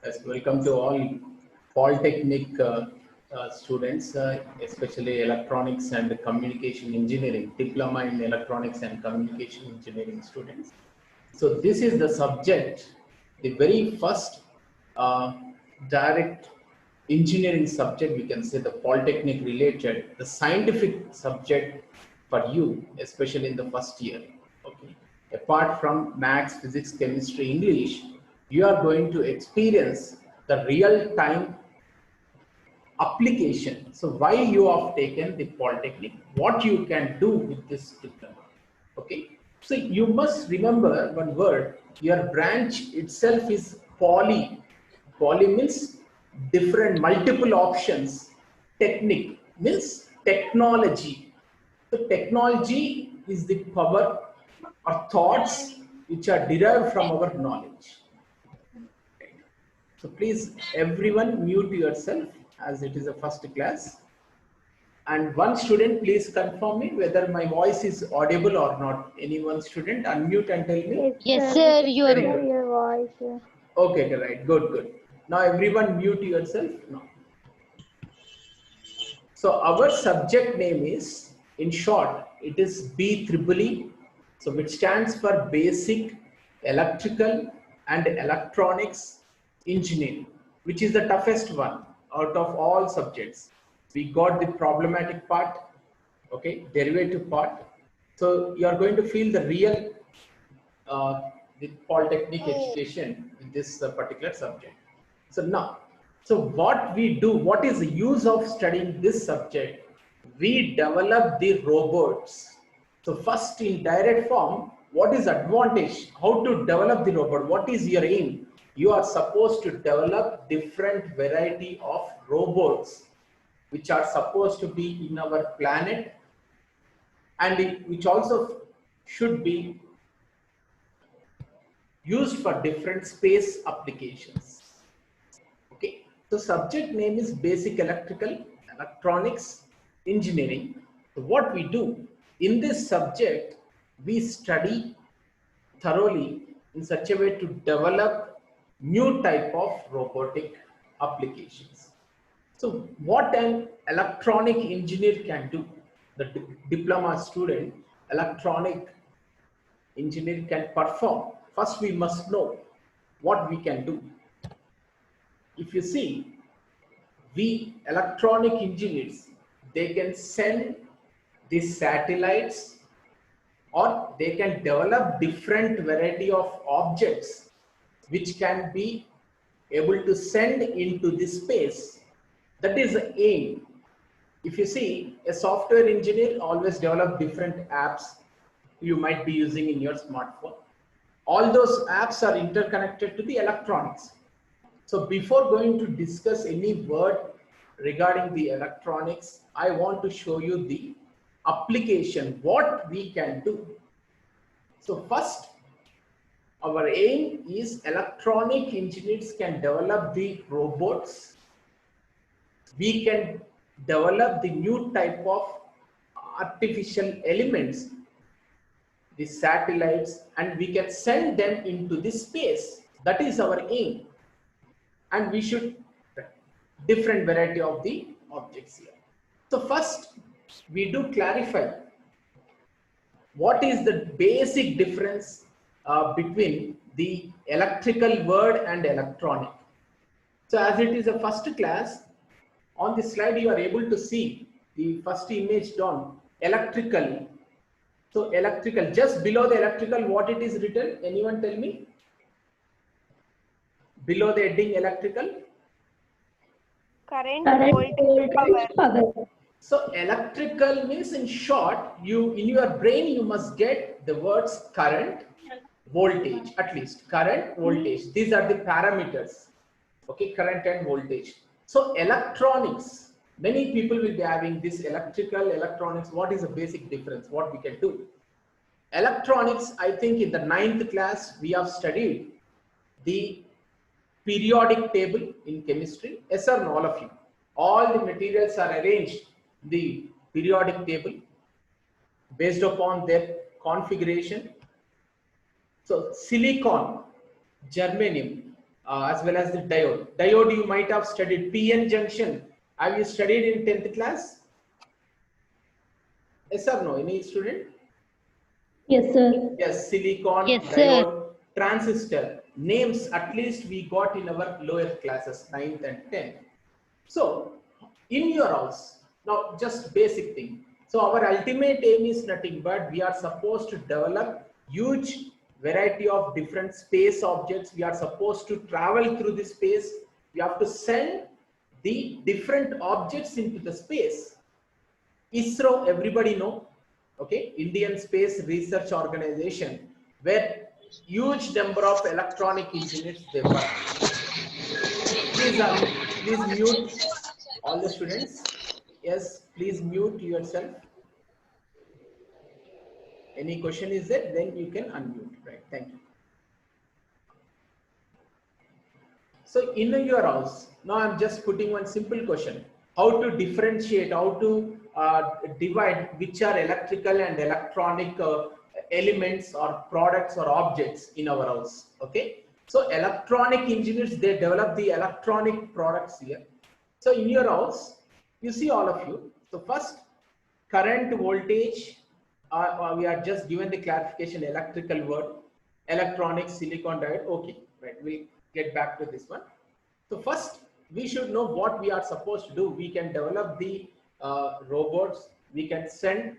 Yes, welcome to all Polytechnic students, especially electronics and communication engineering, diploma in electronics and communication engineering students. So this is the subject, the very first uh, direct engineering subject, we can say the Polytechnic related, the scientific subject for you, especially in the first year. Okay. Apart from maths, physics, chemistry, English, you are going to experience the real time application. So why you have taken the Polytechnic, what you can do with this diploma. Okay. So you must remember one word, your branch itself is poly. Poly means different, multiple options. Technique means technology. So technology is the power or thoughts which are derived from our knowledge. So please everyone mute yourself as it is a first class. And one student, please confirm me whether my voice is audible or not. Any one student, unmute and tell me. Yes, Yes, sir, we sir, can you are. Very hear good. your voice. Okay, right, good, good. Now everyone mute yourself. Now. So our subject name is, in short, it is BEEE. So which stands for Basic Electrical and Electronics Engineering, which is the toughest one out of all subjects. We got the problematic part, okay, derivative part. So you are going to feel the real the polytechnic education in this particular subject. So now, so what we do, what is the use of studying this subject? We develop the robots. So first in direct form, what is advantage? How to develop the robot? What is your aim? You are supposed to develop different variety of robots which are supposed to be in our planet and which also should be used for different space applications. Okay, so subject name is Basic Electrical Electronics Engineering. So what we do in this subject, we study thoroughly in such a way to develop new type of robotic applications. So what an electronic engineer can do, the diploma student, electronic engineer can perform. First, we must know what we can do. If you see, we electronic engineers, they can send these satellites or they can develop different variety of objects which can be able to send into the space. That is the aim. If you see, a software engineer always develop different apps you might be using in your smartphone. All those apps are interconnected to the electronics. So before going to discuss any word regarding the electronics, I want to show you the application, what we can do. So first, our aim is electronic engineers can develop the robots. We can develop the new type of artificial elements, the satellites, and we can send them into the space. That is our aim. And we should different variety of the objects here. So first we do clarify what is the basic difference between the electrical word and electronic. So as it is a first class, on the slide you are able to see the first image down, electrical. So electrical, just below the electrical, what it is written? Anyone tell me? Below the heading electrical? Current, Current, voltage, voltage, power. power. So electrical means, in short, you in your brain you must get the words current, voltage, at least current, voltage. These are the parameters. Okay, current and voltage. So electronics, many people will be having this electrical, electronics. What is the basic difference? What we can do? Electronics, I think in the 9th class we have studied the periodic table in chemistry. Yes or no, all of you? All the materials are arranged in the periodic table based upon their configuration. So silicon, germanium, as well as the diode. Diode you might have studied. PN junction. Have you studied in 10th class? Yes or no? Any student? Yes, sir. Yes, silicon, Yes, sir. diode, transistor. Names at least we got in our lower classes, 9th and 10th. So, in your house, now just basic thing. So, our ultimate aim is nothing but we are supposed to develop huge variety of different space objects. We are supposed to travel through the space. We have to send the different objects into the space. ISRO, everybody know, okay, Indian Space Research Organization, where huge number of electronic engineers they work. Please mute all the students. Yes, please mute yourself. Any question is there, then you can unmute, right? Thank you. So in your house, now I'm just putting one simple question. How to differentiate, how to divide which are electrical and electronic elements or products or objects in our house, okay? So electronic engineers, they develop the electronic products here. So in your house, you see all of you. So first, current voltage, we are just given the clarification, electrical word, electronic, silicon diode, okay, right, we'll get back to this one. So first, we should know what we are supposed to do. We can develop the robots, we can send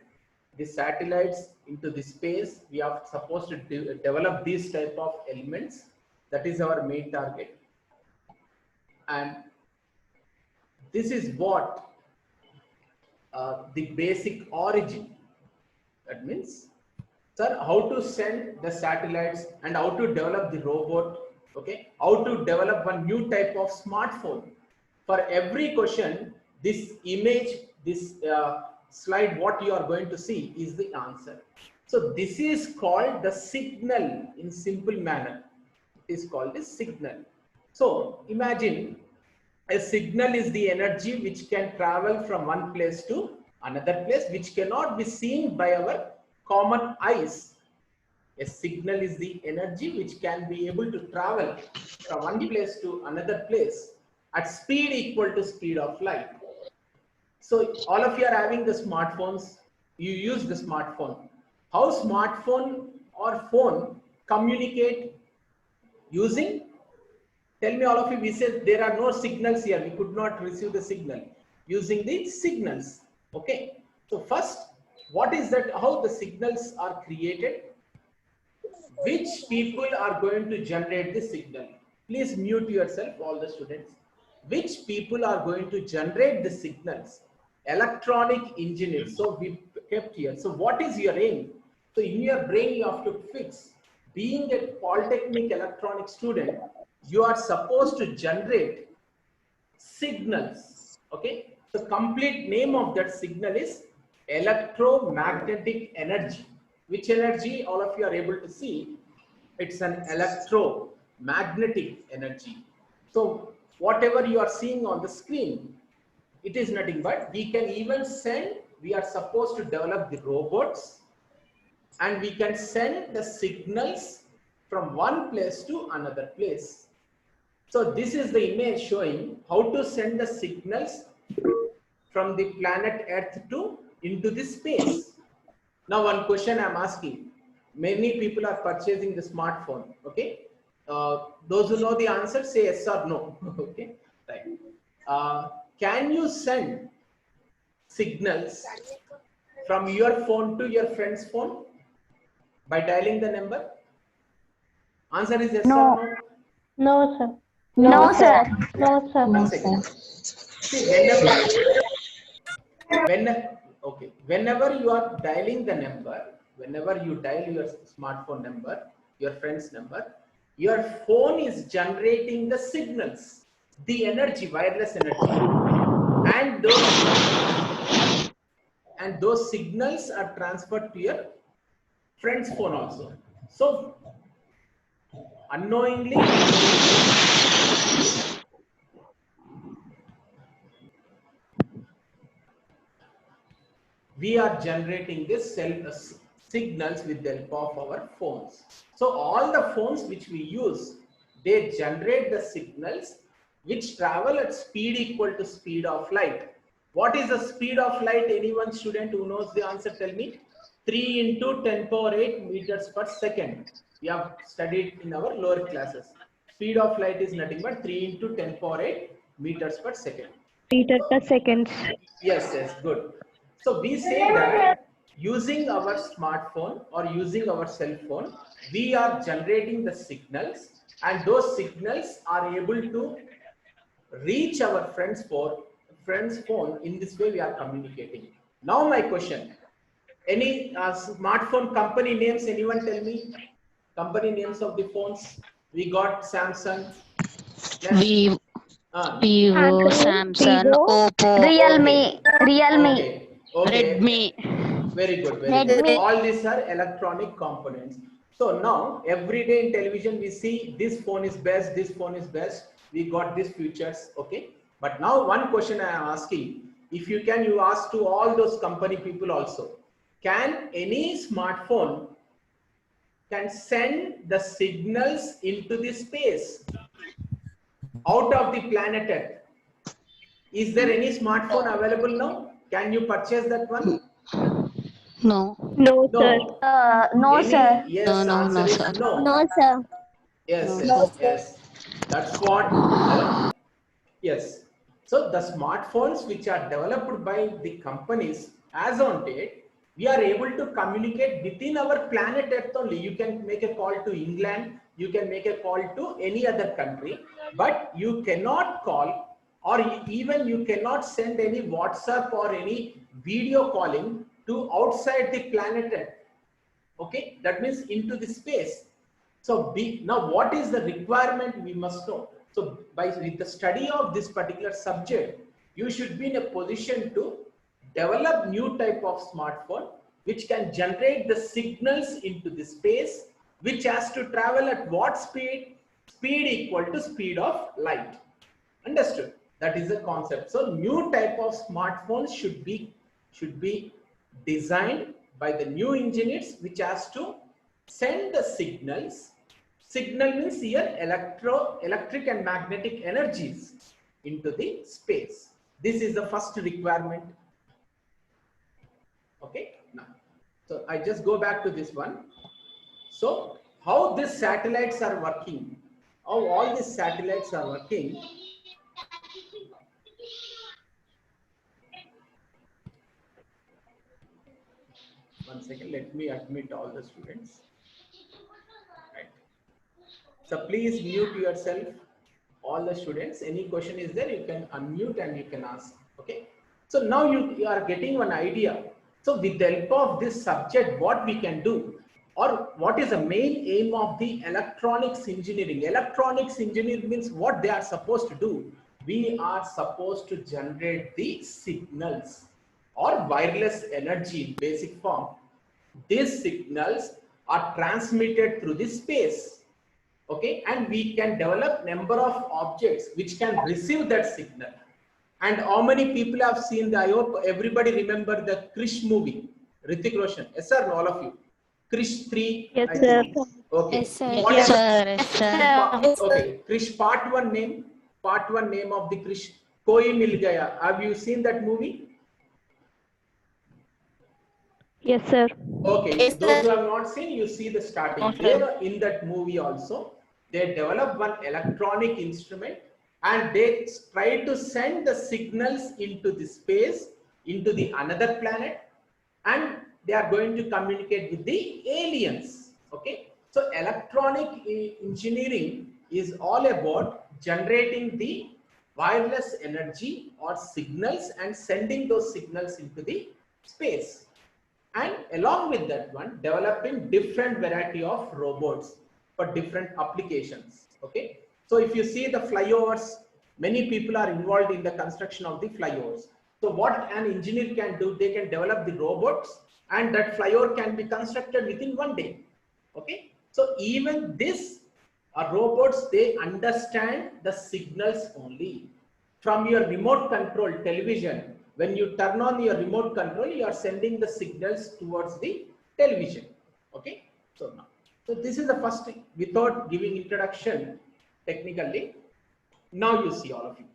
the satellites into the space. We are supposed to develop these type of elements. That is our main target. And this is what the basic origin. That means, sir, how to send the satellites and how to develop the robot, okay, how to develop one new type of smartphone. For every question, this image, this slide, what you are going to see is the answer. So this is called the signal in simple manner. It is called the signal. So imagine a signal is the energy which can travel from one place to another place, which cannot be seen by our common eyes. A signal is the energy which can be able to travel from one place to another place at speed equal to speed of light. So all of you are having the smartphones, you use the smartphone. How smartphone or phone communicate using? Tell me all of you, we said there are no signals here, we could not receive the signal using the signals, okay? So first, what is that, how the signals are created? Which people are going to generate the signal? Please mute yourself, all the students. Which people are going to generate the signals? Electronic engineers. So we kept here. So what is your aim? So in your brain, you have to fix. Being a polytechnic electronic student, you are supposed to generate signals. Okay. The complete name of that signal is electromagnetic energy. Which energy all of you are able to see? It's an electromagnetic energy. So whatever you are seeing on the screen, it is nothing but we can even send, we are supposed to develop the robots and we can send the signals from one place to another place. So this is the image showing how to send the signals from the planet Earth to into the space. Now one question I'm asking, many people are purchasing the smartphone, okay? Those who know the answer say yes or no, okay? Right. Can you send signals from your phone to your friend's phone by dialing the number? Answer is yes or no? No, sir. No, sir. No, sir. One second. See, whenever you are dialing the number, whenever you dial your smartphone number, your friend's number, your phone is generating the signals, the energy, wireless energy, and those signals are transferred to your friend's phone also. So unknowingly, we are generating this signals with the help of our phones. So all the phones which we use, they generate the signals which travel at speed equal to speed of light. What is the speed of light? Anyone student who knows the answer, tell me. 3 into 10 power 8 meters per second. We have studied in our lower classes. Speed of light is nothing but 3 into 10 power 8 meters per second. Meter per seconds. Yes, yes, good. So we say that using our smartphone or using our cell phone, we are generating the signals, and those signals are able to reach our friend's phone. In this way we are communicating. Now my question, any smartphone company names, anyone tell me? Company names of the phones. We got Samsung. Next. Vivo, Android, Samsung, Vivo, Oppo, Realme, Realme, Okay. Okay. Redmi. Very good. Very good. Redmi. All these are electronic components. So now every day in television we see this phone is best, this phone is best. We got these features. Okay. But now one question I am asking, if you can, you ask to all those company people also. Can any smartphone can send the signals into the space out of the planet Earth? Is there any smartphone available now? Can you purchase that one? No, No, sir. No. No, Any? sir. Yes, answer no, is sir. no. No, sir. Yes, No, yes, sir. yes. That's what. Yes. So the smartphones which are developed by the companies, as on date, we are able to communicate within our planet Earth only. You can make a call to England, you can make a call to any other country, but you cannot call, or even you cannot send any WhatsApp or any video calling to outside the planet Earth. Okay, that means into the space. So now what is the requirement we must know? So with the study of this particular subject, you should be in a position to develop new type of smartphone which can generate the signals into the space, which has to travel at what speed? Speed equal to speed of light. Understood? That is the concept. So new type of smartphones should be designed by the new engineers, which has to send the signals. Signal means here electric and magnetic energies into the space. This is the first requirement. Okay, now, so I just go back to this one. So how these satellites are working, how all these satellites are working. One second, let me admit all the students. Right. So please mute yourself, all the students. Any question is there, you can unmute and you can ask. Okay. So now you are getting one idea. So with the help of this subject, what we can do, or what is the main aim of the electronics engineering? Electronics engineering means what they are supposed to do. We are supposed to generate the signals or wireless energy in basic form. These signals are transmitted through the space. Okay, and we can develop number of objects which can receive that signal. And how many people have seen the, I hope everybody remember the Krish movie, Hrithik Roshan. Yes sir, all of you. Krish 3, Yes, I sir. think. Okay. Yes, sir. What Yes, is sir. Yes, sir. okay, Krish part 1 name, of the Krish, Koi Mil Gaya. Have you seen that movie? Yes, sir. Okay, Yes, those who sir. have not seen, you see the starting. No, sir. There in that movie also, they develop one electronic instrument and they try to send the signals into the space, into the another planet, and they are going to communicate with the aliens. Okay, so electronic engineering is all about generating the wireless energy or signals and sending those signals into the space. And along with that one, developing different variety of robots for different applications. Okay, so if you see the flyovers, many people are involved in the construction of the flyovers. So what an engineer can do, they can develop the robots, and that flyover can be constructed within one day. Okay, so even this robots, they understand the signals only from your remote control television. When you turn on your remote control, you are sending the signals towards the television. Okay, so now, so this is the first thing. Without giving introduction, technically. Now you see, all of you.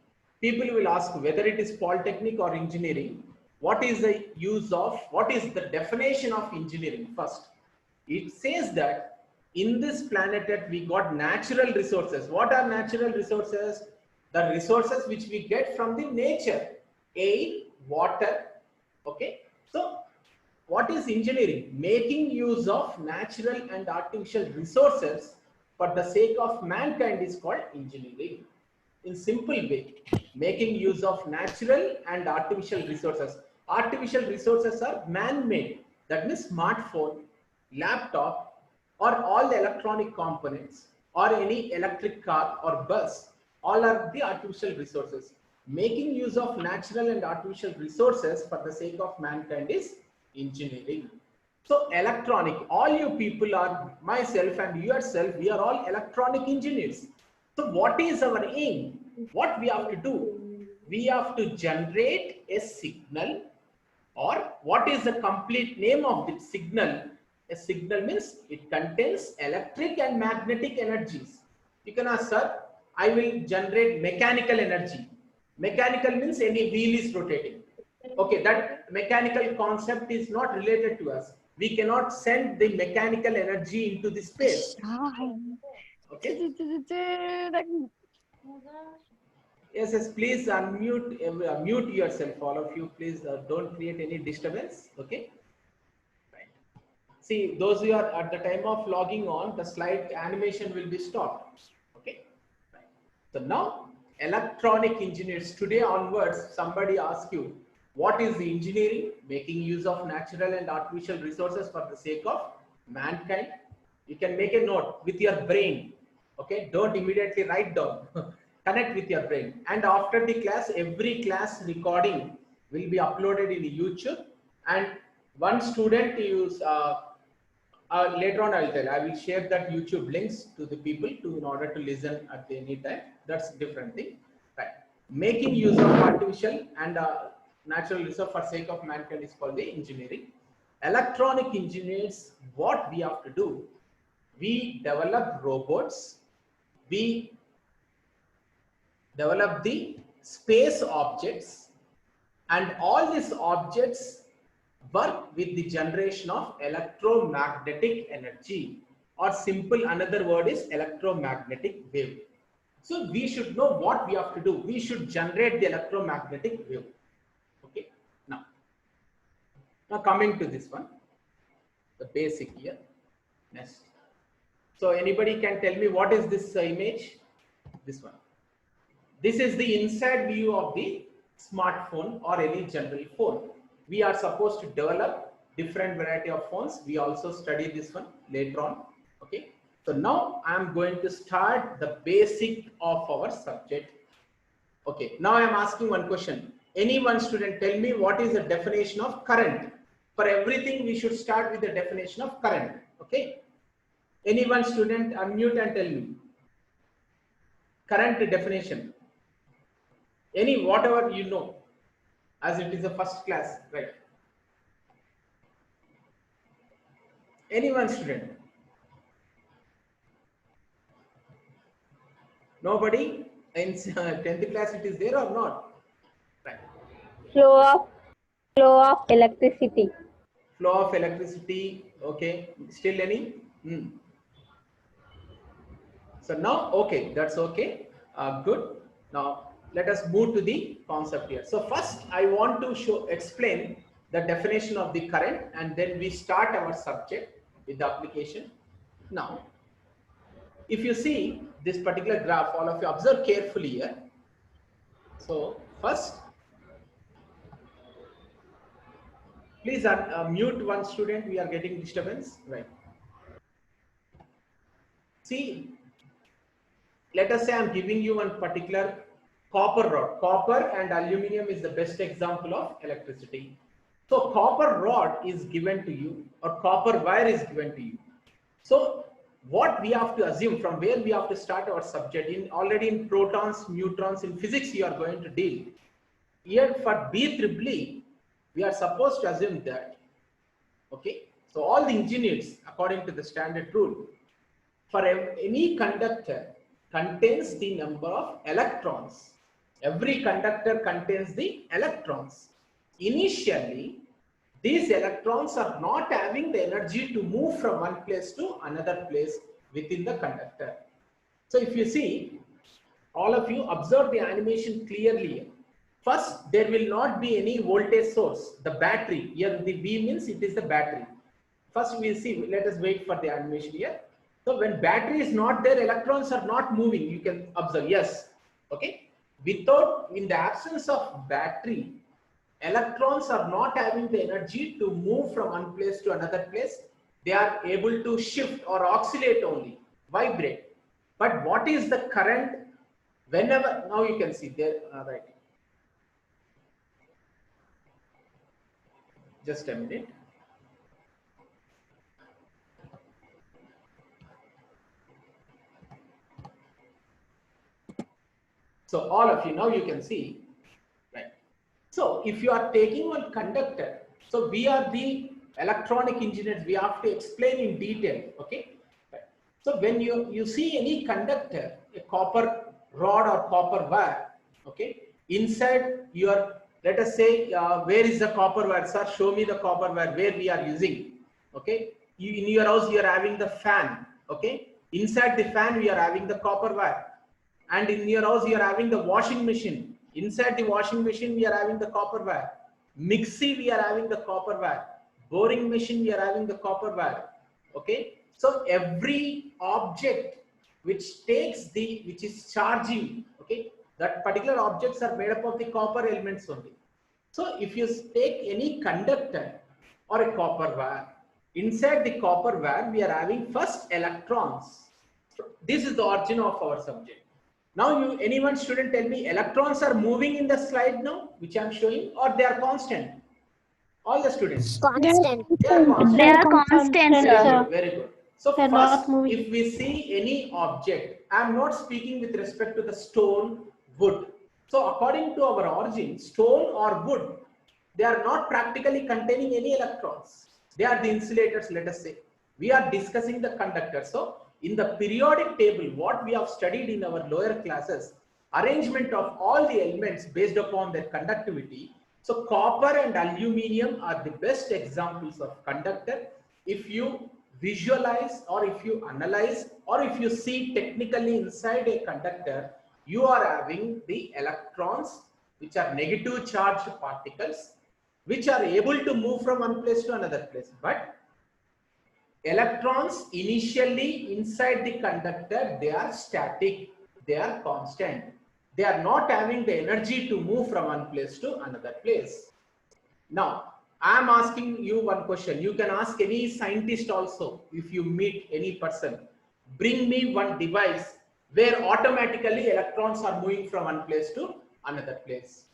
People will ask whether it is polytechnic or engineering. What is the use of, what is the definition of engineering first? It says that in this planet Earth we got natural resources. What are natural resources? The resources which we get from the nature, air, water. Okay. So what is engineering? Making use of natural and artificial resources for the sake of mankind is called engineering. In simple way, making use of natural and artificial resources. Artificial resources are man-made. That means smartphone, laptop, or all the electronic components, or any electric car or bus. All are the artificial resources. Making use of natural and artificial resources for the sake of mankind is engineering. So electronic, all you people are, myself and yourself, we are all electronic engineers. So what is our aim? What we have to do? We have to generate a signal, or what is the complete name of the signal? A signal means it contains electric and magnetic energies. You can ask, sir, I will generate mechanical energy. Mechanical means any wheel is rotating. Okay, that mechanical concept is not related to us. We cannot send the mechanical energy into the space. Okay. Yes, yes, please unmute, mute yourself, all of you. Please don't create any disturbance. Okay. Right. See, those who are at the time of logging on, the slide animation will be stopped. Okay. Right. So now, electronic engineers, today onwards, somebody asks you, what is the engineering? Making use of natural and artificial resources for the sake of mankind. You can make a note with your brain. Okay, don't immediately write down. Connect with your brain. And after the class, every class recording will be uploaded in YouTube. And one student use later on I'll tell. I will share that YouTube links to the people in order to listen at any time. That's a different thing. Right. Making use of artificial and natural resource for sake of mankind is called the engineering. Electronic engineers, what we have to do? We develop robots. We develop the space objects, and all these objects work with the generation of electromagnetic energy, or simple another word is electromagnetic wave. So we should know what we have to do. We should generate the electromagnetic wave. Okay. Now coming to this one, the basic here. Next. So anybody can tell me what is this image? This one. This is the inside view of the smartphone or any general phone. We are supposed to develop different variety of phones. We also study this one later on. Okay. So now I am going to start the basic of our subject. Okay. Now I am asking one question. Any one student tell me what is the definition of current? For everything we should start with the definition of current. Okay. Any one student unmute and tell me. Current definition. Any, whatever you know, as it is a first class, right? Any one student? Nobody? In 10th class it is there or not? Right. Flow of electricity. Flow of electricity. Okay. Still any? So now, okay, that's okay. Good. Now let us move to the concept here. So first I want to explain the definition of the current, and then we start our subject with the application. Now, if you see this particular graph, all of you observe carefully here. So first, please mute one student. We are getting disturbance, right? See, let us say I'm giving you one particular copper rod. Copper and aluminum is the best example of electricity. So copper rod is given to you, or copper wire is given to you. So what we have to assume, from where we have to start our subject, already in protons, neutrons, in physics you are going to deal. Here for BEEE, we are supposed to assume that, okay, so all the engineers, according to the standard rule, for any conductor, contains the number of electrons. Every conductor contains the electrons. Initially, these electrons are not having the energy to move from one place to another place within the conductor. So if you see, all of you observe the animation clearly. First, there will not be any voltage source. The battery, here the B means it is the battery. First we will see, let us wait for the animation here. So when battery is not there, electrons are not moving. You can observe, yes, okay. In the absence of battery, electrons are not having the energy to move from one place to another place. They are able to shift or oscillate only, vibrate. But what is the current? Whenever, now you can see there, right. Just a minute. So all of you, now you can see, right. So if you are taking one conductor, so we are the electronic engineers, we have to explain in detail, okay. Right. So when you see any conductor, a copper rod or copper wire, okay, inside your, let us say, where is the copper wire, sir? Show me the copper wire where we are using, okay. In your house, you are having the fan, okay. Inside the fan, we are having the copper wire. And in your house, you are having the washing machine. Inside the washing machine, we are having the copper wire. Mixie, we are having the copper wire. Boring machine, we are having the copper wire. Okay. So every object which is charging, okay, that particular objects are made up of the copper elements only. So if you take any conductor or a copper wire, inside the copper wire, we are having first electrons. This is the origin of our subject. Now anyone student tell me, electrons are moving in the slide now, which I am showing, or they are constant? All the students. Constant. They are constant. They are constant, Very sir. good, very good. So first, if we see any object, I am not speaking with respect to the stone, wood. So according to our origin, stone or wood, they are not practically containing any electrons. They are the insulators, let us say. We are discussing the conductor. So in the periodic table, what we have studied in our lower classes, arrangement of all the elements based upon their conductivity. So copper and aluminium are the best examples of conductor. If you visualize or if you analyze or if you see technically inside a conductor, you are having the electrons, which are negative charged particles, which are able to move from one place to another place. But electrons initially inside the conductor, they are static, they are constant. They are not having the energy to move from one place to another place. Now, I am asking you one question. You can ask any scientist also, if you meet any person, bring me one device where automatically electrons are moving from one place to another place.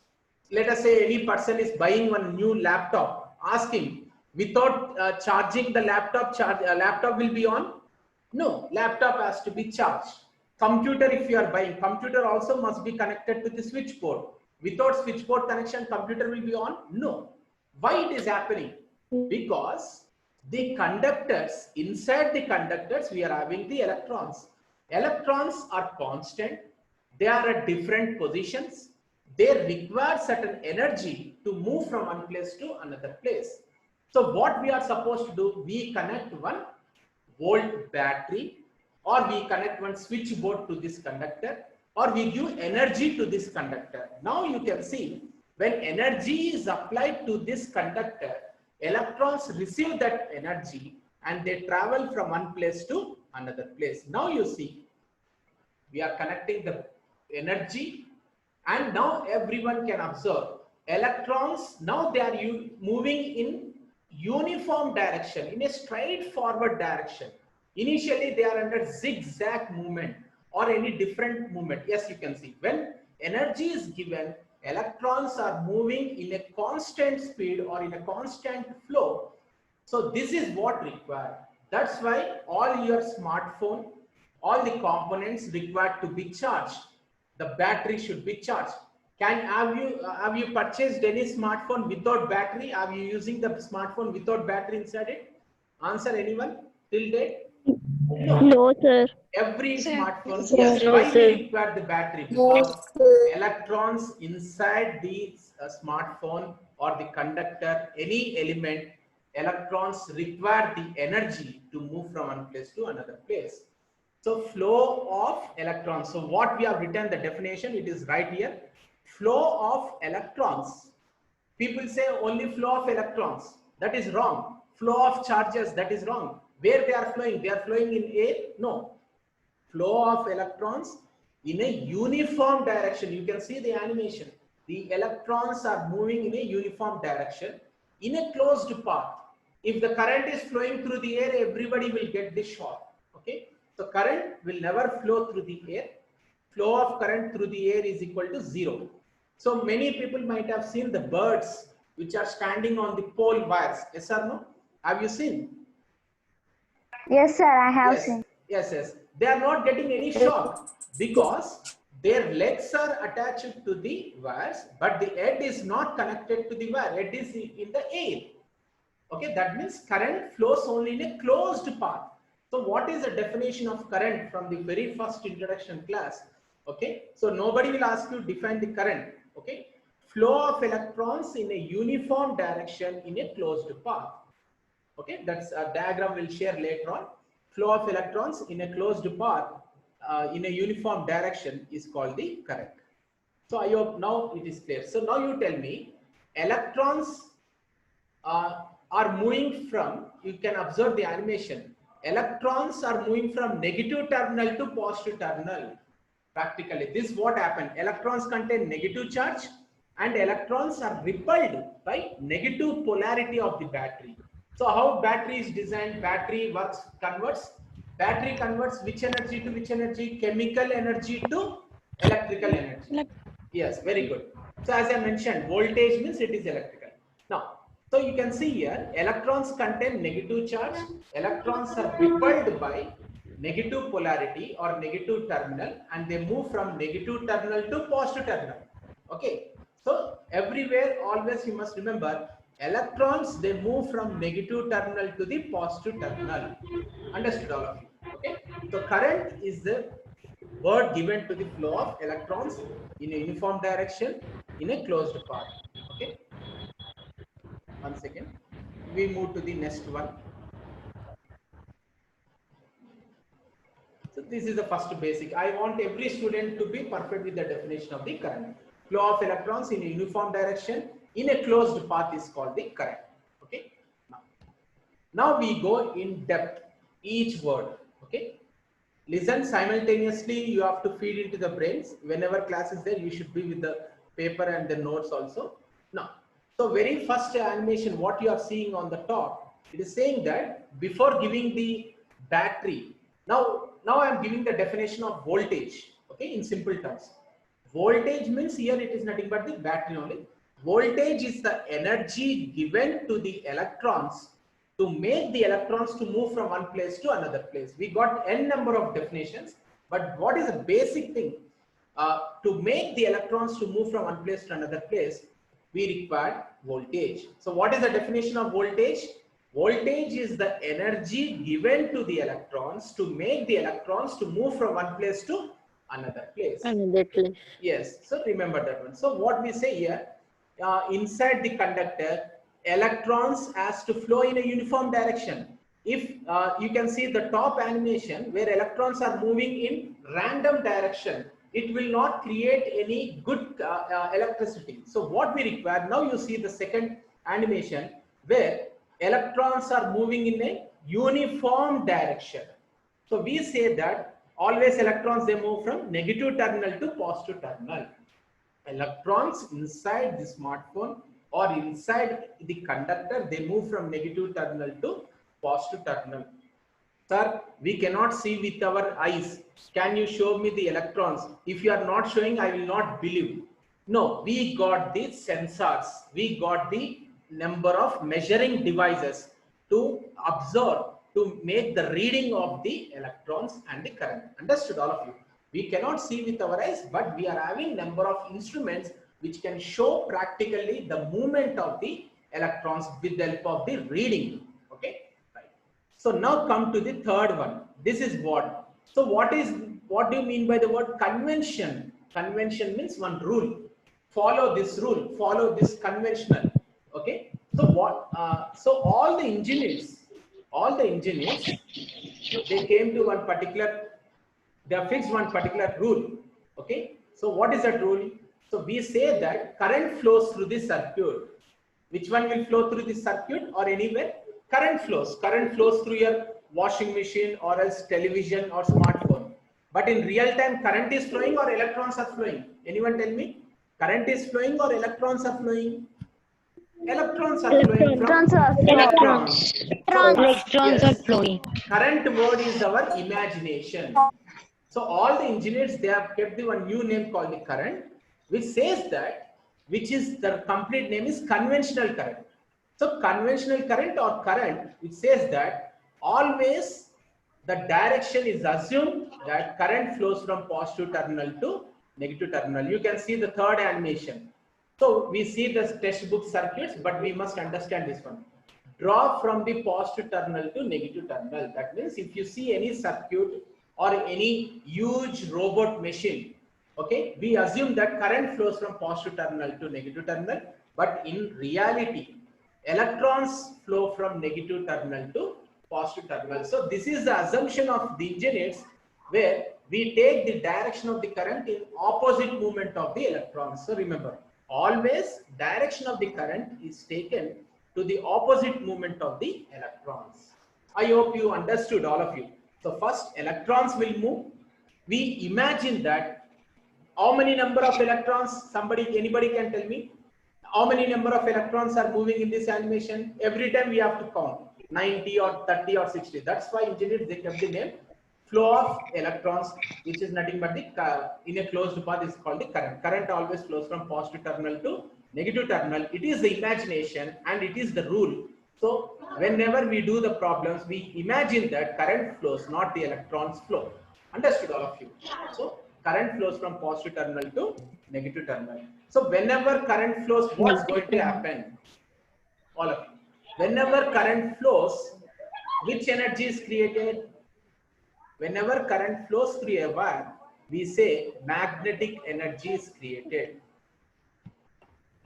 Let us say any person is buying one new laptop, ask him, without charging the laptop, laptop will be on? No, laptop has to be charged. Computer, if you are buying, computer also must be connected to the switchboard. Without switchboard connection, computer will be on? No. Why it is happening? Because the conductors, inside the conductors, we are having the electrons. Electrons are constant. They are at different positions. They require certain energy to move from one place to another place. So what we are supposed to do, we connect one volt battery, or we connect one switchboard to this conductor, or we give energy to this conductor. Now you can see, when energy is applied to this conductor, electrons receive that energy and they travel from one place to another place. Now you see, we are connecting the energy, and now everyone can observe electrons. Now they are moving in uniform direction, in a straightforward direction. Initially, they are under zigzag movement or any different movement. Yes, you can see when energy is given, electrons are moving in a constant speed or in a constant flow. So this is what required. That's why all your smartphone, all the components required to be charged. The battery should be charged. Have you purchased any smartphone without battery? Are you using the smartphone without battery inside it? Answer anyone till date? No. No, sir. Every smartphone, Sir. yes. No, Why we sir. require the battery? No, Because sir. electrons inside the smartphone or the conductor, any element, electrons require the energy to move from one place to another place. So flow of electrons. So what we have written the definition, it is right here. Flow of electrons. People say only flow of electrons. That is wrong. Flow of charges, that is wrong. Where they are flowing? They are flowing in air? No. Flow of electrons in a uniform direction. You can see the animation. The electrons are moving in a uniform direction in a closed path. If the current is flowing through the air, everybody will get this shock. Okay. So current will never flow through the air. Flow of current through the air is equal to 0. So many people might have seen the birds which are standing on the pole wires. Yes or no? Have you seen? Yes, sir. I have Yes, seen. yes. They are not getting any shock because their legs are attached to the wires, but the head is not connected to the wire. Head is in the air. Okay, that means current flows only in a closed path. So what is the definition of current from the very first introduction class? Okay, so nobody will ask you define the current. Okay, flow of electrons in a uniform direction in a closed path. Okay, that's a diagram we'll share later on. Flow of electrons in a closed path in a uniform direction is called the current. So I hope now it is clear. So now you tell me, electrons are moving from, you can observe the animation, electrons are moving from negative terminal to positive terminal. Practically, this is what happened. Electrons contain negative charge and electrons are repelled by negative polarity of the battery. So how battery is designed? Battery converts which energy to which energy? Chemical energy to electrical energy. Yes, very good. So as I mentioned, voltage means it is electrical. Now, so you can see here, electrons contain negative charge. Electrons are repelled by negative polarity or negative terminal, and they move from negative terminal to positive terminal. Okay. So everywhere, always you must remember, electrons, they move from negative terminal to the positive terminal. Understood, all of you? Okay. So current is the word given to the flow of electrons in a uniform direction in a closed path. Okay. 1 second. We move to the next one. So this is the first basic. I want every student to be perfect with the definition of the current. Flow of electrons in a uniform direction in a closed path is called the current. Okay. Now we go in depth each word. Okay. Listen simultaneously. You have to feed into the brains. Whenever class is there, you should be with the paper and the notes also. Now, so very first animation, what you are seeing on the top, it is saying that before giving the battery, now I am giving the definition of voltage. Okay, in simple terms, voltage means here it is nothing but the battery only. Voltage is the energy given to the electrons to make the electrons to move from one place to another place. We got n number of definitions, but what is the basic thing? To make the electrons to move from one place to another place, we require voltage. So what is the definition of voltage? Voltage is the energy given to the electrons to make the electrons to move from one place to another place. Another place. Yes, so remember that one. So what we say here, inside the conductor, electrons has to flow in a uniform direction. If you can see the top animation where electrons are moving in random direction, it will not create any good electricity. So what we require, now you see the second animation where electrons are moving in a uniform direction. So we say that always electrons, they move from negative terminal to positive terminal. Electrons inside the smartphone or inside the conductor, they move from negative terminal to positive terminal. Sir, we cannot see with our eyes. Can you show me the electrons? If you are not showing, I will not believe. No, we got the sensors. We got the number of measuring devices to observe, to make the reading of the electrons and the current. Understood, all of you? We cannot see with our eyes, but we are having number of instruments which can show practically the movement of the electrons with the help of the reading. Okay, right. So now come to the third one. This is what. So what do you mean by the word convention? Convention means one rule. Follow this rule. Follow this conventional. Okay. So what? So all the engineers, they came to one particular. They have fixed one particular rule. Okay. So what is that rule? So we say that current flows through this circuit. Which one will flow through this circuit or anywhere? Current flows. Current flows through your washing machine or else television or smartphone. But in real time, current is flowing or electrons are flowing? Anyone tell me? Current is flowing or electrons are flowing? Electrons are flowing Electrons from are flowing. electrons. So, Electrons are yes, flowing. current word is our imagination. So all the engineers, they have kept the one new name called the current, which says that, which is the complete name is conventional current. So conventional current or current, it says that always the direction is assumed that current flows from positive terminal to negative terminal. You can see the third animation. So we see the textbook circuits, but we must understand this one. Draw from the positive terminal to negative terminal. That means if you see any circuit or any huge robot machine, okay, we assume that current flows from positive terminal to negative terminal, but in reality, electrons flow from negative terminal to positive terminal. So this is the assumption of the engineers, where we take the direction of the current in opposite movement of the electrons. So remember, always direction of the current is taken to the opposite movement of the electrons. I hope you understood, all of you. So first, electrons will move. We imagine that how many number of electrons, anybody can tell me how many number of electrons are moving in this animation? Every time we have to count 90 or 30 or 60. That's why engineers, they kept the name flow of electrons, which is nothing but the in a closed path is called the current. Current always flows from positive terminal to negative terminal. It is the imagination and it is the rule. So whenever we do the problems, we imagine that current flows, not the electrons flow. Understood, all of you? So current flows from positive terminal to negative terminal. So whenever current flows, what's going to happen? All of you. Whenever current flows, which energy is created? Whenever current flows through a wire, we say magnetic energy is created.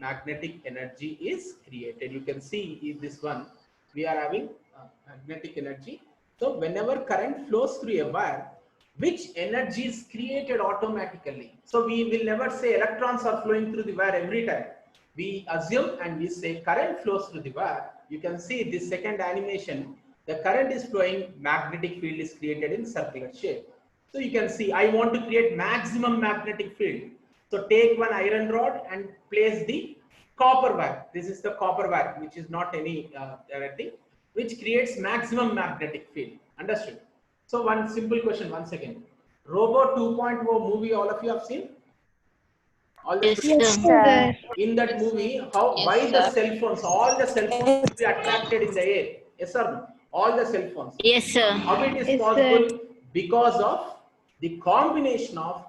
Magnetic energy is created. You can see in this one, we are having magnetic energy. So whenever current flows through a wire, which energy is created automatically? So we will never say electrons are flowing through the wire every time. We assume and we say current flows through the wire. You can see this second animation, the current is flowing, magnetic field is created in circular shape. So you can see, I want to create maximum magnetic field. So take one iron rod and place the copper wire. This is the copper wire, which is not any thing, which creates maximum magnetic field. Understood? So one simple question, once again. Robo 2.0 movie, all of you have seen? All the Yes, sir. in that movie, why the cell phones, all the cell phones will be attracted in the air? Yes or no? All the cell phones. Yes, sir. How it is possible? Because of the combination of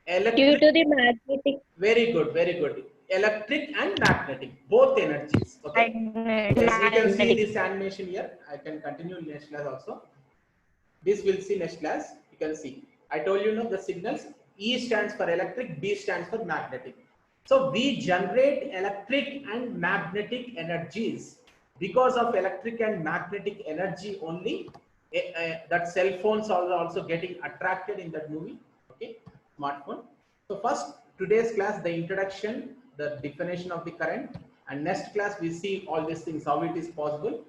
electric. Due to the magnetic. Very good, very good. Electric and magnetic, both energies. Okay. Yes, we can see this animation here. I can continue next class also. This we'll see next class. You can see. I told you, the signals. E stands for electric, B stands for magnetic. So we generate electric and magnetic energies. Because of electric and magnetic energy only, that cell phones are also getting attracted in that movie. Okay, smartphone. So first, today's class, the introduction, the definition of the current, and next class we see all these things, how it is possible.